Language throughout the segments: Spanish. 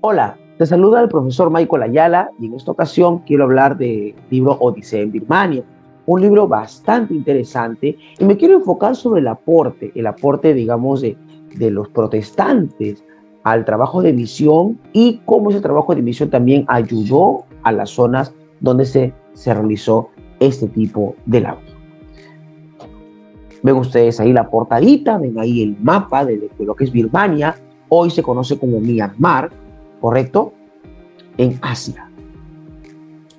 Hola, te saluda el profesor Michael Ayala y en esta ocasión quiero hablar del libro Odisea en Birmania, un libro bastante interesante y me quiero enfocar sobre el aporte, digamos, de los protestantes al trabajo de misión y cómo ese trabajo de misión también ayudó a las zonas donde se realizó este tipo de labor. Ven ustedes ahí la portadita, ven ahí el mapa de lo que es Birmania, hoy se conoce como Myanmar, ¿correcto? En Asia.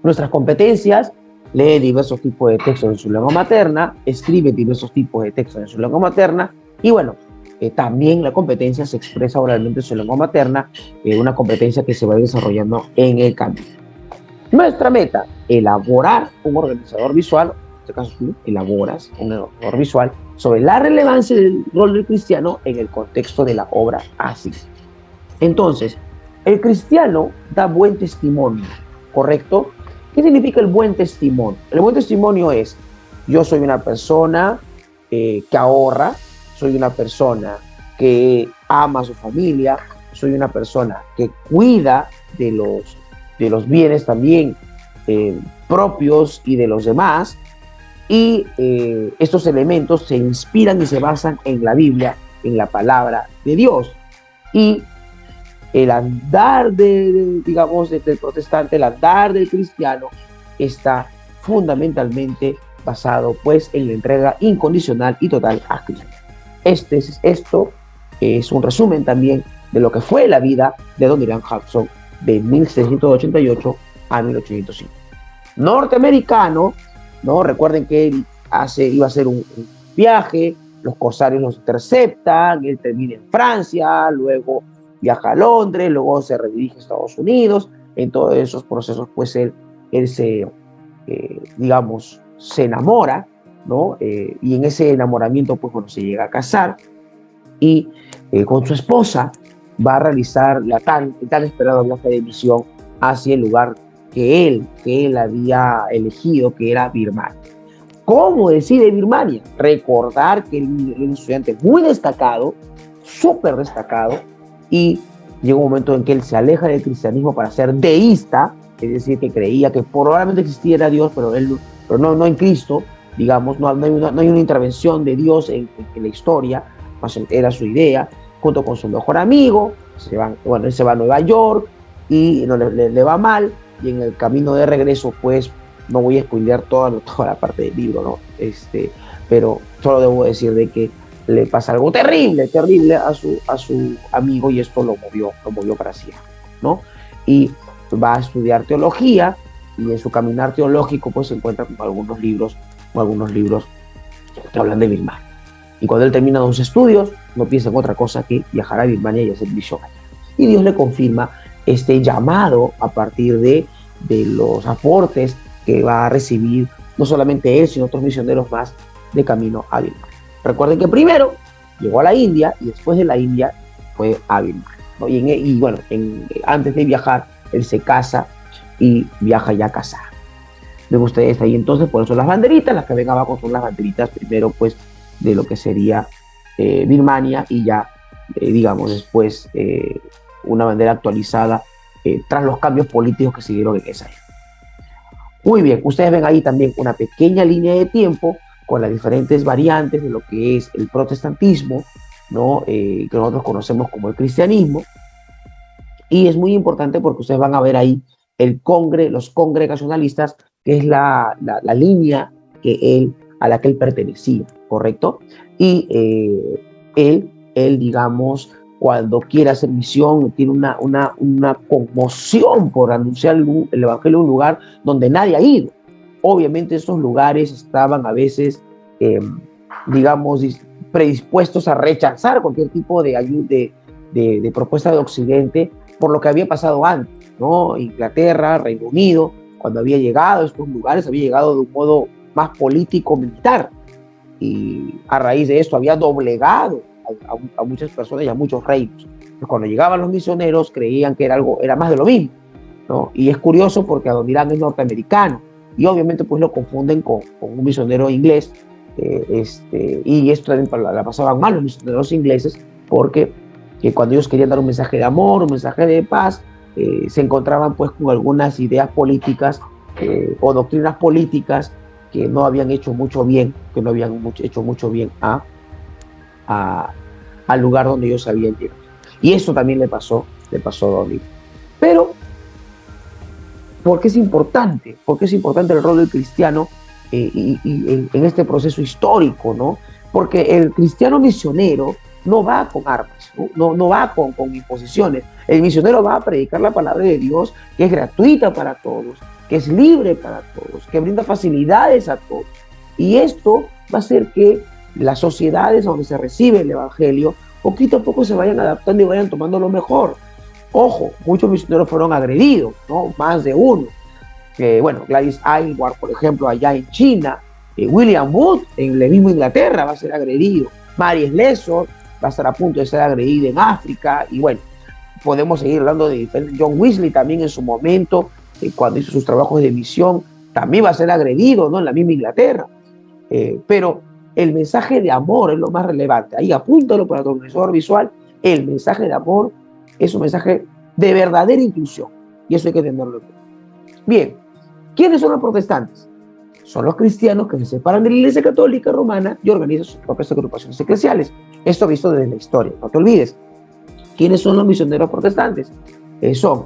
Nuestras competencias: lee diversos tipos de textos en su lengua materna, escribe diversos tipos de textos en su lengua materna y bueno, también la competencia se expresa oralmente en su lengua materna, una competencia que se va desarrollando en el camino. Nuestra meta: elaborar un organizador visual, en este caso tú elaboras un organizador visual sobre la relevancia del rol del cristiano en el contexto de la obra así. Entonces, el cristiano da buen testimonio, ¿correcto? ¿Qué significa el buen testimonio? El buen testimonio es: yo soy una persona que ahorra, soy una persona que ama a su familia, soy una persona que cuida de los bienes también propios y de los demás, y estos elementos se inspiran y se basan en la Biblia, en la palabra de Dios. Y el andar digamos, del protestante, el andar del cristiano, está fundamentalmente basado pues en la entrega incondicional y total a Cristo. Esto es un resumen también de lo que fue la vida de Don Graham Hudson de 1688 a 1805. Norteamericano, ¿no? Recuerden que él iba a hacer un viaje, los corsarios los interceptan, él termina en Francia, luego viaja a Londres, luego se redirige a Estados Unidos. En todos esos procesos pues él se, digamos, se enamora, ¿no? Y en ese enamoramiento pues bueno, se llega a casar y con su esposa va a realizar el tan esperado viaje de misión hacia el lugar que él había elegido, que era Birmania. ¿Cómo decide Birmania? Recordar que él era un estudiante muy destacado, súper destacado, y llega un momento en que él se aleja del cristianismo para ser deísta, es decir, que creía que probablemente existiera Dios, pero no en Cristo, digamos, no hay una intervención de Dios en la historia, más era su idea, junto con su mejor amigo. Él se va a Nueva York y no, le va mal, y en el camino de regreso, pues, no voy a spoilear toda la parte del libro, ¿no? Pero solo debo decir de que le pasa algo terrible a su amigo, y esto lo movió para siempre, ¿no? Y va a estudiar teología, y en su caminar teológico pues se encuentra con algunos libros que hablan de Birmania. Y cuando él termina sus estudios, no piensa en otra cosa que viajar a Birmania y hacer misión allá. Y Dios le confirma este llamado a partir de los aportes que va a recibir no solamente él, sino otros misioneros más de camino a Birmania. Recuerden que primero llegó a la India y después de la India fue a Birmania, ¿no? Y bueno, antes de viajar, él se casa y viaja ya casado. Ven ustedes ahí entonces, por eso las banderitas, las que ven abajo son las banderitas primero pues de lo que sería Birmania, y ya digamos después una bandera actualizada tras los cambios políticos que se dieron en esa época. Muy bien, ustedes ven ahí también una pequeña línea de tiempo con las diferentes variantes de lo que es el protestantismo, ¿no? Que nosotros conocemos como el cristianismo. Y es muy importante porque ustedes van a ver ahí los congregacionalistas, que es la línea a la que él pertenecía, ¿correcto? Y digamos, cuando quiere hacer misión, tiene una conmoción por anunciar el evangelio en un lugar donde nadie ha ido. Obviamente estos lugares estaban a veces, digamos, predispuestos a rechazar cualquier tipo de propuesta de Occidente, por lo que había pasado antes, ¿no? Inglaterra, Reino Unido, cuando había llegado a estos lugares, había llegado de un modo más político-militar, y a raíz de esto había doblegado a muchas personas y a muchos reinos. Pues cuando llegaban los misioneros creían que era más de lo mismo, ¿no? Y es curioso porque Adoniram es norteamericano, y obviamente pues lo confunden con un misionero inglés, y esto también la pasaban mal los misioneros ingleses, porque que cuando ellos querían dar un mensaje de amor, un mensaje de paz, se encontraban pues con algunas ideas políticas o doctrinas políticas que no habían hecho mucho bien, que no habían hecho mucho bien a, al lugar donde ellos habían llegado. Y eso también le pasó a Donnie. Pero, ¿por qué es importante? ¿Por qué es importante el rol del cristiano en este proceso histórico, ¿no? Porque el cristiano misionero no va con armas, no va con imposiciones. El misionero va a predicar la palabra de Dios, que es gratuita para todos, que es libre para todos, que brinda facilidades a todos. Y esto va a hacer que las sociedades donde se recibe el evangelio, poquito a poco se vayan adaptando y vayan tomando lo mejor. Ojo, muchos misioneros fueron agredidos, ¿no? Más de uno. Bueno, Gladys Aylward, por ejemplo, allá en China, William Booth en el mismo Inglaterra va a ser agredido, Mary Slessor va a estar a punto de ser agredida en África, y bueno, podemos seguir hablando de John Wesley también en su momento, cuando hizo sus trabajos de misión, también va a ser agredido, ¿no? En la misma Inglaterra. Pero el mensaje de amor es lo más relevante. Ahí apúntalo para tu profesor visual. El mensaje de amor es un mensaje de verdadera inclusión, y eso hay que tenerlo en cuenta. Bien, ¿quiénes son los protestantes? Son los cristianos que se separan de la Iglesia Católica Romana y organizan sus propias agrupaciones eclesiales. Esto visto desde la historia, no te olvides. ¿Quiénes son los misioneros protestantes? Son,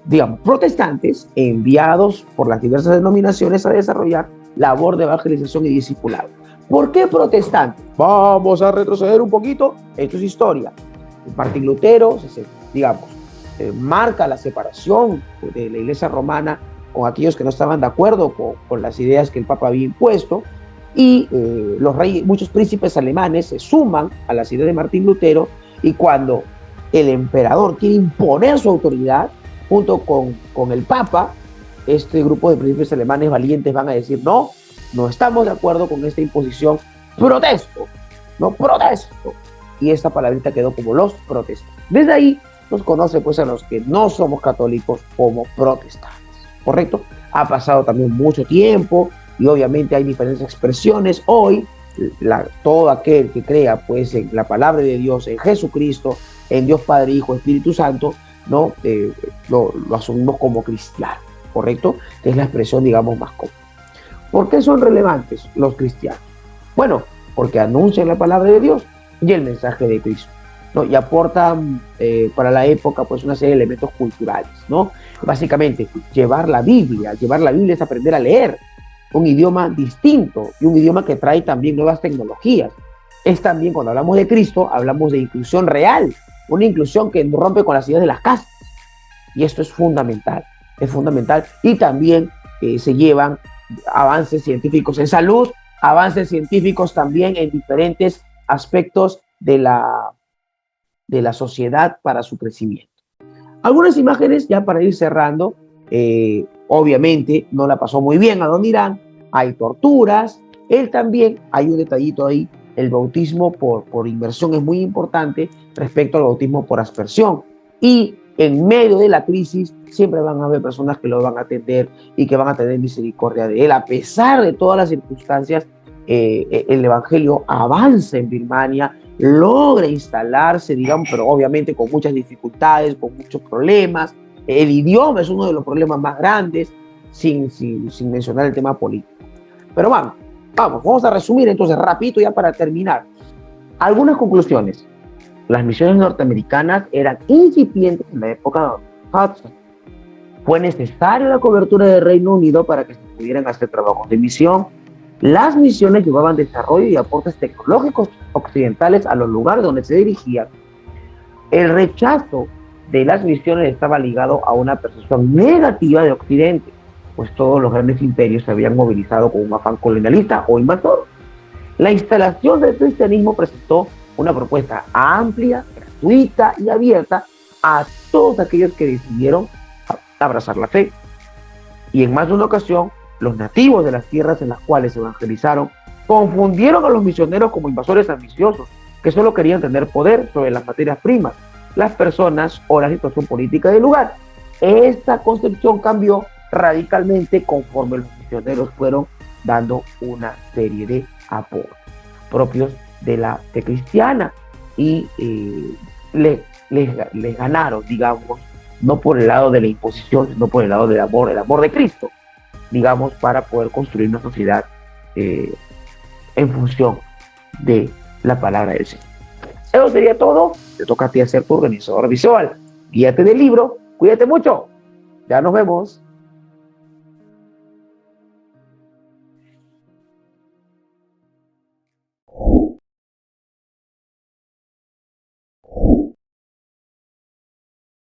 digamos, protestantes enviados por las diversas denominaciones a desarrollar labor de evangelización y discipulado. ¿Por qué protestantes? Vamos a retroceder un poquito. Esto es historia. Martín Lutero, digamos, marca la separación de la Iglesia Romana con aquellos que no estaban de acuerdo con las ideas que el Papa había impuesto, y los reyes, muchos príncipes alemanes se suman a las ideas de Martín Lutero, y cuando el emperador quiere imponer su autoridad junto con el Papa, este grupo de príncipes alemanes valientes van a decir: no, no estamos de acuerdo con esta imposición, protesto, no protesto. Y esta palabrita quedó como los protestantes. Desde ahí nos conoce pues a los que no somos católicos como protestantes, ¿correcto? Ha pasado también mucho tiempo y obviamente hay diferentes expresiones. Hoy todo aquel que crea pues en la palabra de Dios, en Jesucristo, en Dios Padre, Hijo, Espíritu Santo, ¿no? Lo asumimos como cristiano, ¿correcto? Que es la expresión, digamos, más común. ¿Por qué son relevantes los cristianos? Bueno, porque anuncian la palabra de Dios y el mensaje de Cristo, ¿no? Y aportan para la época pues una serie de elementos culturales, ¿no? Básicamente, llevar la Biblia es aprender a leer un idioma distinto y un idioma que trae también nuevas tecnologías. Es también, cuando hablamos de Cristo, hablamos de inclusión real, una inclusión que rompe con las ideas de las castas, y esto es fundamental, y también se llevan avances científicos en salud, avances científicos también en diferentes aspectos de la sociedad para su crecimiento. Algunas imágenes ya para ir cerrando. Obviamente no la pasó muy bien a don Irán, hay torturas. Él también, hay un detallito ahí, el bautismo por inmersión es muy importante respecto al bautismo por aspersión, y en medio de la crisis siempre van a haber personas que lo van a atender y que van a tener misericordia de él. A pesar de todas las circunstancias, el evangelio avanza en Birmania, logra instalarse, digamos, pero obviamente con muchas dificultades, con muchos problemas. El idioma es uno de los problemas más grandes, sin mencionar el tema político. Pero vamos a resumir entonces rapidito ya para terminar. Algunas conclusiones. Las misiones norteamericanas eran incipientes en la época de Hudson. Fue necesaria la cobertura del Reino Unido para que se pudieran hacer trabajos de misión. Las misiones llevaban desarrollo y aportes tecnológicos occidentales a los lugares donde se dirigían. El rechazo de las misiones estaba ligado a una percepción negativa de Occidente, pues todos los grandes imperios se habían movilizado con un afán colonialista o invasor. La instalación del cristianismo presentó una propuesta amplia, gratuita y abierta a todos aquellos que decidieron abrazar la fe. Y en más de una ocasión, los nativos de las tierras en las cuales se evangelizaron confundieron a los misioneros como invasores ambiciosos que solo querían tener poder sobre las materias primas, las personas o la situación política del lugar. Esta concepción cambió radicalmente conforme los misioneros fueron dando una serie de aportes propios de la fe cristiana y les ganaron, digamos, no por el lado de la imposición, sino por el lado del amor, el amor de Cristo, digamos, para poder construir una sociedad en función de la palabra del Señor. Eso sería todo. Te toca a ti hacer tu organizador visual. Guíate del libro. Cuídate mucho. Ya nos vemos.